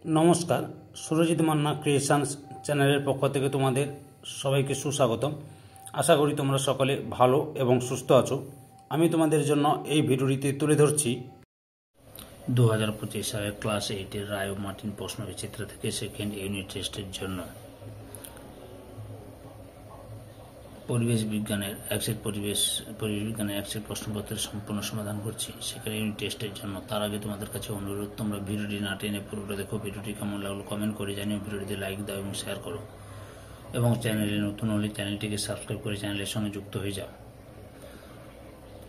নমস্কার, সুরজিৎ মান্না ক্রিয়েশনস চ্যানেলের পক্ষ থেকে তোমাদের সবাইকে সুস্বাগতম। আশা করি তোমরা সকলে ভালো এবং সুস্থ আছো। আমি তোমাদের জন্য এই ভিডিওটিতে তুলে ধরছি 2025 সালের ক্লাস 8-এর রায় ও মার্টিন প্রশ্নবিচিত্র থেকে সেকেন্ড ইউনিট টেস্টের জন্য পরিবেশ বিজ্ঞানের একসেট প্রশ্নপত্রের সম্পূর্ণ সমাধান করছি সেকেন্ড ইউনিট টেস্টের জন্য। তার আগে তোমাদের কাছে অনুরোধ, তোমরা ভিডিওটি না টেনে পুরোটা দেখো। ভিডিওটি কেমন লাগলো কমেন্ট করে জানিও, ভিডিওটিতে লাইক দাও এবং শেয়ার করো, এবং চ্যানেলে নতুন হলে চ্যানেলটিকে সাবস্ক্রাইব করে চ্যানেলের সঙ্গে যুক্ত হয়ে যাও,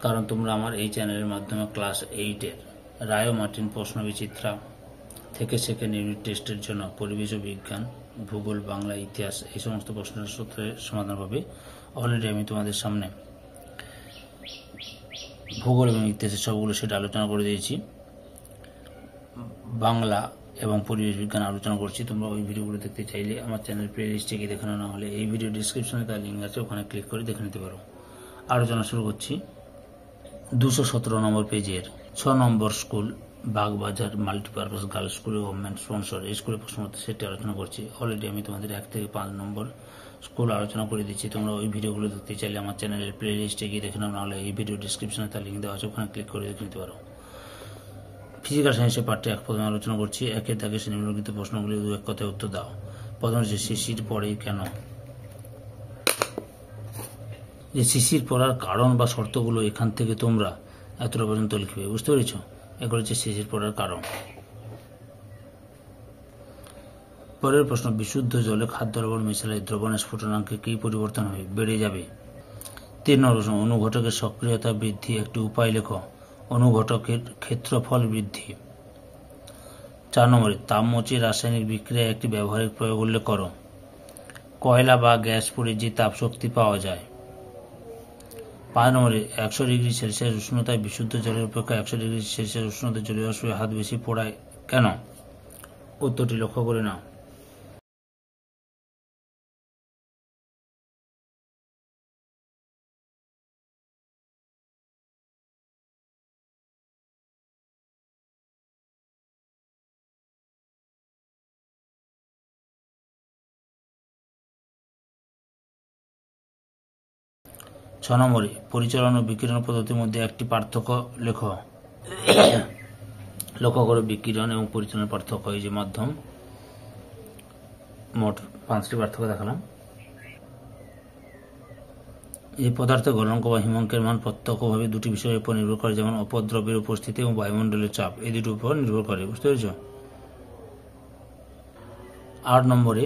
কারণ তোমরা আমার এই চ্যানেলের মাধ্যমে ক্লাস 8-এর রায় ও মার্টিন প্রশ্নবিচিত্রা থেকে সেকেন্ড ইউনিট টেস্টের জন্য পরিবেশ ও বিজ্ঞান, ভূগোল, বাংলা, ইতিহাস এই সমস্ত প্রশ্নের সূত্রে সমাধান পাবে। অলরেডি আমি তোমাদের সামনে ভূগোল এবং ইতিহাসের সবগুলো সেটা আলোচনা করে দিয়েছি। বাংলা এবং পরিবেশ বিজ্ঞান আলোচনা করছি। তোমরা ওই ভিডিওগুলো দেখতে চাইলে আমার চ্যানেল প্লে লিস্টে গিয়ে দেখানো, না হলে এই ভিডিও ডিসক্রিপশনে তার লিঙ্ক আছে, ওখানে ক্লিক করে দেখে নিতে পারো। আলোচনা শুরু করছি 217 নম্বর পেজের 6 নম্বর school Bagbazar multipurpose girls school government sponsor এই স্কুলের প্রশ্নপত্র সেটি আলোচনা করছি। অলরেডি আমি তোমাদের 1 থেকে 5 নম্বর স্কুল আলোচনা করে দিচ্ছি। তোমরা ওই ভিডিওগুলো দেখতে চাইলে আমার চ্যানেলের প্লে লিস্টে গিয়ে দেখে নাও, নাহলে এই ভিডিও ডিসক্রিপশনে তার লিঙ্ক দেওয়া আছে, ওখানে ক্লিক করে দেখে নিতে পারো। ফিজিক্যাল সায়েন্সের পার্টে 1 প্রথমে আলোচনা করছি। 1-এর দাগে নিম্নলিখিত প্রশ্নগুলি 2-1 কথায় উত্তর দাও। প্রথম হচ্ছে শিশির পড়ে কেন? যে শিশির পড়ার কারণ বা শর্তগুলো এখান থেকে তোমরা এতটা পর্যন্ত লিখবে, বুঝতে পেরেছ? এগুলো হচ্ছে শিশির পড়ার কারণ। পরের প্রশ্ন, বিশুদ্ধ জলে খাদ্য লবণ মেশালে দ্রবণের স্ফুটনাঙ্কে কি পরিবর্তন হবে? বেড়ে যাবে। 3 নম্বর প্রশ্ন, অনুঘটকের সক্রিয়তা বৃদ্ধি একটি উপায় লেখো। অনুঘটকের ক্ষেত্রফল বৃদ্ধি। 4 নম্বরে, তাপমোচী রাসায়নিক বিক্রিয়ায় একটি ব্যবহারিক প্রয়োগ উল্লেখ করো। কয়লা বা গ্যাস পড়ে যে তাপশক্তি পাওয়া যায়। 5 নম্বরে, 100 ডিগ্রি সেলসিয়াস উষ্ণতায় বিশুদ্ধ জলের অপেক্ষা 100 ডিগ্রি সেলসিয়াস উষ্ণতায় জলীয় বাষ্পে হাত বেশি পোড়ায় কেন? উত্তরটি লক্ষ্য করে নাও। ছ নম্বরে, পরিচালন ও বিকিরণ পদ্ধতির মধ্যে একটি পার্থক্য লেখো। লক্ষ্য করো বিকিরণ এবং পরিচালনের পার্থক্য, এই যে মাধ্যম, মোট 5টি পার্থক্য দেখালাম। এই পদার্থের গলনাঙ্ক বা হিমাঙ্কের মান প্রত্যক্ষভাবে 2টি বিষয়ের উপর নির্ভর করে, যেমন অপদ্রব্যের উপস্থিতি এবং বায়ুমণ্ডলের চাপ, এই দুটির উপর নির্ভর করে, বুঝতে পেরেছ? 8 নম্বরে,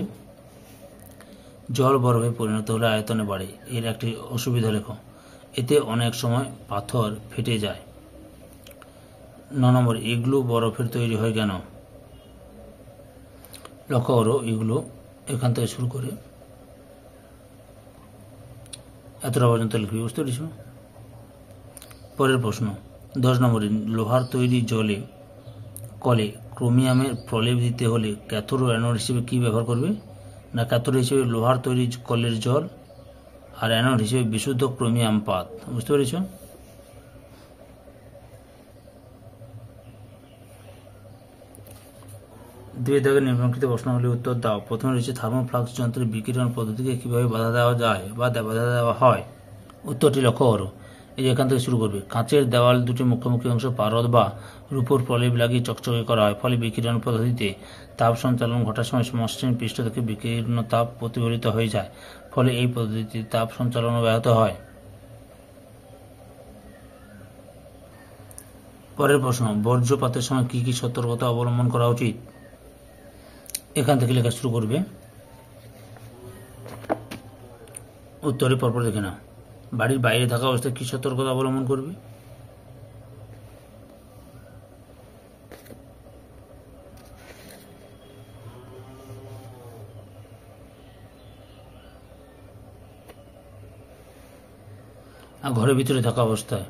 জল বরফে পরিণত হলে আয়তনে বাড়ে, এর একটি অসুবিধা লেখো। এতে অনেক সময় পাথর ফেটে যায়। 9 নম্বর, ইগলু বরফের তৈরি হয় কেন? লক্ষ্য করো ইগলু এখান থেকে শুরু করে এতটা পর্যন্ত লিখবি, বুঝতে পেরেছ? পরের প্রশ্ন 10 নম্বরে, লোহার তৈরি জলে কলে ক্রোমিয়ামের প্রলেপ দিতে হলে ক্যাথোড ও অ্যানোড হিসেবে কি ব্যবহার করবে? না, ক্যাথোড হিসেবে লোহার তৈরি কলের জল, আর অ্যানোড হিসেবে বিশুদ্ধ ক্রোমিয়াম পাত, বুঝতে পেরেছ? দুই দাগে নিম্নলিখিত প্রশ্নগুলির উত্তর দাও। প্রথমে রয়েছে, থার্মোফ্লাক্স যন্ত্রের বিকিরণ পদ্ধতিকে কিভাবে বাধা দেওয়া যায় বা বাধা দেওয়া হয়? উত্তরটি লক্ষ্য করো। এই যে এখান থেকে শুরু করবে। কাঁচের দেওয়াল দুটি মুখোমুখি অংশ পারদ বা রূপোর প্রলেপ লাগিয়ে চকচকে করা হয়, ফলে বিকিরণ পদ্ধতিতে তাপ সঞ্চালন ঘটার সময় মসৃণ পৃষ্ঠ থেকে বিকীর্ণ তাপ প্রতিফলিত হয়ে যায়, ফলে এই পদ্ধতিতে তাপ সঞ্চালন ব্যাহত হয়। পরের প্রশ্ন, বর্জ্যপাতের সময় কি কি সতর্কতা অবলম্বন করা উচিত? এখান থেকে লেখা শুরু করবে। উত্তরে পরপর দেখে নাও। বাড়ির বাইরে থাকা অবস্থায় কি সতর্কতা অবলম্বন করবে? আর ঘরের ভিতরে থাকা অবস্থায়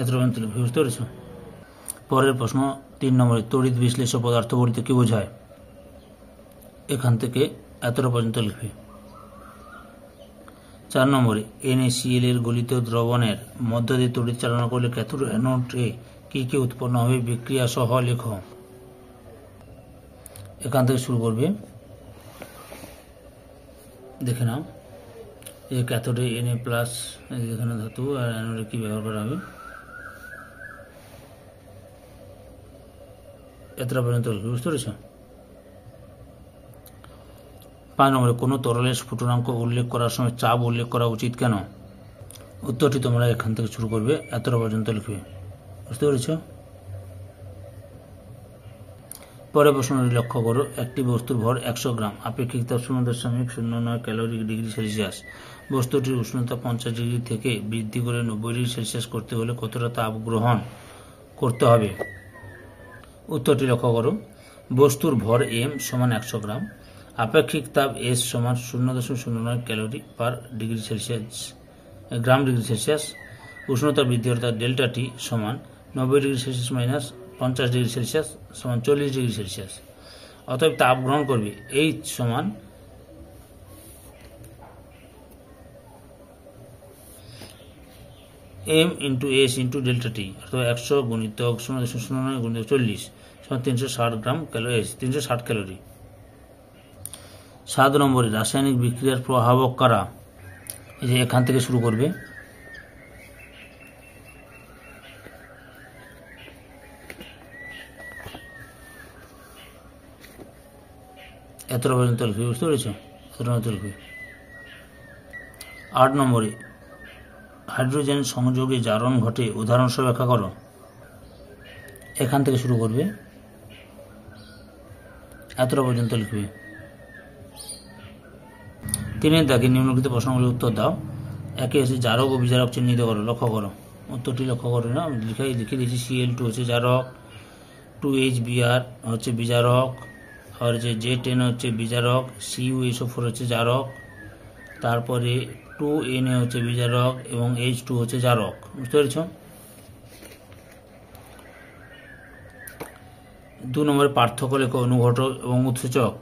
এত বুঝতে পেরেছ? পরের প্রশ্ন 3 নম্বরে তড়িৎ বিশ্লেষ্য পদার্থ বলতে কি বোঝায়? এখান থেকে এতটা পর্যন্ত লিখবে। 4 নম্বরে NaCl এর গলিত দ্রবণের মধ্য দিয়ে তড়িৎ চালনা করলে ক্যাথোড অ্যানোডে কি কি উৎপন্ন হবে বিক্রিয়া সহ লেখ। এখান থেকে শুরু করবে। দেখে নাও এই ক্যাথোডে Na+ এখানে ধাতু আর অ্যানোডে কি ব্যবহার করা হবে এতটা পর্যন্ত বুঝতে পেরেছ। 5 নম্বরে কোনো তরলের স্ফুটনাঙ্ক উল্লেখ করার সময় চাপ উল্লেখ করা উচিত কেন? উত্তরটি তোমরা এখান থেকে শুরু করবে, এতটা পর্যন্ত লিখবে। বুঝতে পেরেছ? পরে প্রশ্নটি লক্ষ্য করো, একটি বস্তুর ভর 100 গ্রাম, আপেক্ষিক তাপ 0.09 ক্যালোরি ডিগ্রি সেলসিয়াস। বস্তুটির উষ্ণতা 50 ডিগ্রি থেকে বৃদ্ধি করে 90 ডিগ্রি সেলসিয়াস করতে হলে কতটা তাপ গ্রহণ করতে হবে? উত্তরটি লক্ষ্য করো, বস্তুর ভর m সমান 100 গ্রাম, আপেক্ষিক তাপ S সমান 0.09 ক্যালোরি পার ডিগ্রি সেলসিয়াস গ্রাম ডিগ্রি সেলসিয়াস, উষ্ণতা বৃদ্ধি অর্থাৎ ডেল্টা টি সমান 90 degree Celsius minus 50 degree Celsius সমান 40 ডিগ্রি সেলসিয়াস। অতএব তাপ গ্রহণ করবে H সমান m into S into delta T, অর্থাৎ 100 গুণিতক 0.09 গুণিতক 40 সমান 360 গ্রাম ক্যালোরি, 360 ক্যালোরি। 7 নম্বরে রাসায়নিক বিক্রিয়ার প্রভাবক কারা? এই যে এখান থেকে শুরু করবে। এতটা পর্যন্ত লিখবে। বুঝতে পেরেছ? এতটা পর্যন্ত লিখবে। 8 নম্বরে হাইড্রোজেন সংযোগে জারণ ঘটে, উদাহরণ সহ ব্যাখ্যা করো। এখান থেকে শুরু করবে, এতটা পর্যন্ত লিখবে। 3 দাগে নিম্নলিখিত প্রশ্নগুলির উত্তর দাও। একে হচ্ছে জারক ও বিজারক চিহ্নিত করো। লক্ষ্য করো, উত্তরটি লক্ষ্য করো না, আমি লিখে দিয়েছি Cl2 হচ্ছে জারক, 2HBr হচ্ছে বিজারক, আর হচ্ছে Z10 হচ্ছে বিজারক, CuSO4 হচ্ছে জারক, তারপরে 2Na হচ্ছে বিজারক এবং H2 হচ্ছে জারক। বুঝতে পেরেছ? 2 নম্বরে পার্থক্য লেখো অনুঘটক এবং উৎসেচক।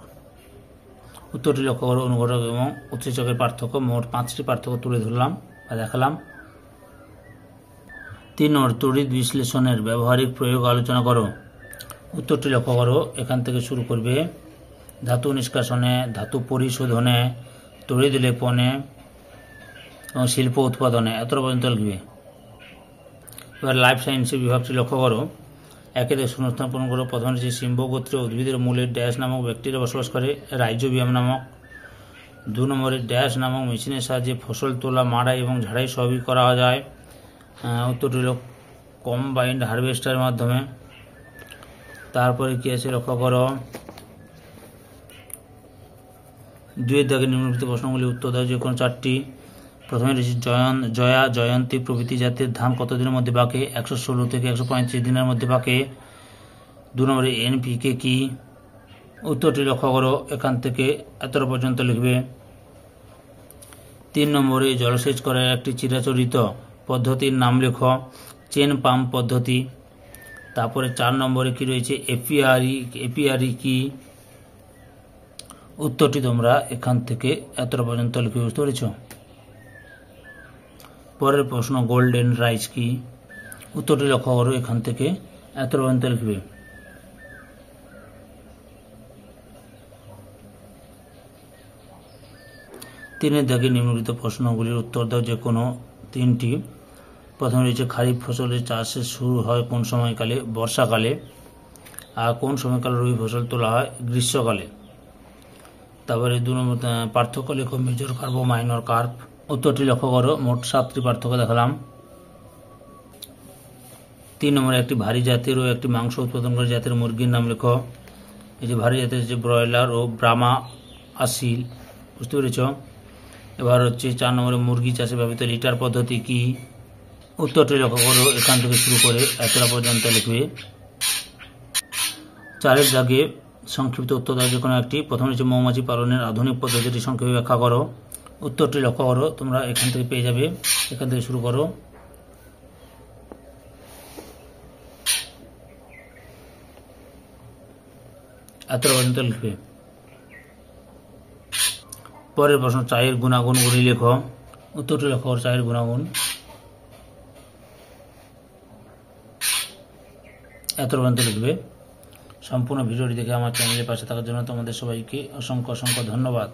উত্তরটি লক্ষ্য করো, অনুঘটক এবং উৎসেচকের পার্থক্য। মোট 5টি পার্থক্য তুলে ধরলাম বা দেখালাম। 3 নম্বর তড়িৎ বিশ্লেষণের ব্যবহারিক প্রয়োগ আলোচনা করো। উত্তরটি লক্ষ্য করো, এখান থেকে শুরু করবে। ধাতু নিষ্কাশনে, ধাতু পরিশোধনে, তড়িৎ লেপনে এবং শিল্প উৎপাদনে, এতটা পর্যন্ত লিখবে। এবার লাইফ সায়েন্সের বিভাগটি লক্ষ্য করো। একে শূন্যস্থান পূরণ করো। প্রথমে হচ্ছে সিম্বো গোত্রীয় উদ্ভিদের মূলে ড্যাশ নামক ব্যাকটেরিয়া বসবাস করে, রাইজোবিয়াম নামক। 2 নম্বরে ড্যাশ নামক মেশিনের সাহায্যে ফসল তোলা, মাড়াই এবং ঝাড়াই সবই করা যায়। উত্তরটি হল কম্বাইন্ড হারভেস্টারের মাধ্যমে। তারপরে কি আছে লক্ষ্য করো। 2 দাগে নিম্নলিখিত প্রশ্নগুলি উত্তর দাও, যে কোনো 4টি। প্রথমে রয়েছে জয়া, জয়ন্তী প্রভৃতি জাতের ধান কত দিনের মধ্যে পাকে? 116 থেকে 135 দিনের মধ্যে পাকে। 2 নম্বরে NPK কি? উত্তরটি লক্ষ্য করো, এখান থেকে এতটা পর্যন্ত লিখবে। 3 নম্বরে জলসেচ করার একটি চিরাচরিত পদ্ধতির নাম লেখো। চেন পাম্প পদ্ধতি। তারপরে 4 নম্বরে কি রয়েছে? এপিআরই কি? উত্তরটি তোমরা এখান থেকে এতটা পর্যন্ত লিখবে। বুঝতে পেরেছ? পরের প্রশ্ন, গোল্ডেন রাইস কি? উত্তরটি লক্ষ্য করো, এখান থেকে এতটা পর্যন্ত লিখবে। 3 দাগে নিম্নলিখিত প্রশ্নগুলির উত্তর দাও, যে কোনো 3টি। প্রথমে রয়েছে খারিফ ফসলের চাষ শুরু হয় কোন সময়কালে? বর্ষাকালে। আর কোন সময়কালে রবি ফসল তোলা হয়? গ্রীষ্মকালে। তারপরে 2 নম্বর পার্থক্য লেখো মেজর কার্প ও মাইনর কার্প। উত্তরটি লক্ষ্য করো, মোট 7টি পার্থক্য দেখালাম। 3 নম্বরে একটি ভারী জাতের ও একটি মাংস উৎপাদনকারী জাতের মুরগির নাম লেখো। এই যে ভারী জাতের হচ্ছে ব্রয়লার ও ব্রাহ্মা আসিল। বুঝতে পেরেছ? এবার হচ্ছে 4 নম্বরে মুরগি চাষে ব্যবহৃত লিটার পদ্ধতি কি? উত্তরটি লক্ষ্য করো, এখান থেকে শুরু করে এতটা পর্যন্ত লিখবে। 4 দাগে সংক্ষিপ্ত উত্তর দাও, যে কোনো একটি। প্রথমে হচ্ছে মৌমাছি পালনের আধুনিক পদ্ধতিটি সংক্ষেপে ব্যাখ্যা করো। উত্তরটি লক্ষ্য করো, তোমরা এখান থেকে পেয়ে যাবে। এখান থেকে শুরু করো। এতটা পর্যন্ত লিখবে। পরের প্রশ্ন, চায়ের গুণাগুণগুলি লেখো। উত্তরটি লেখো, চায়ের গুণাগুণ। এতটা পর্যন্ত লিখবে। সম্পূর্ণ ভিডিওটি দেখে আমার চ্যানেলের পাশে থাকার জন্য তোমাদের সবাইকে অসংখ্য অসংখ্য ধন্যবাদ।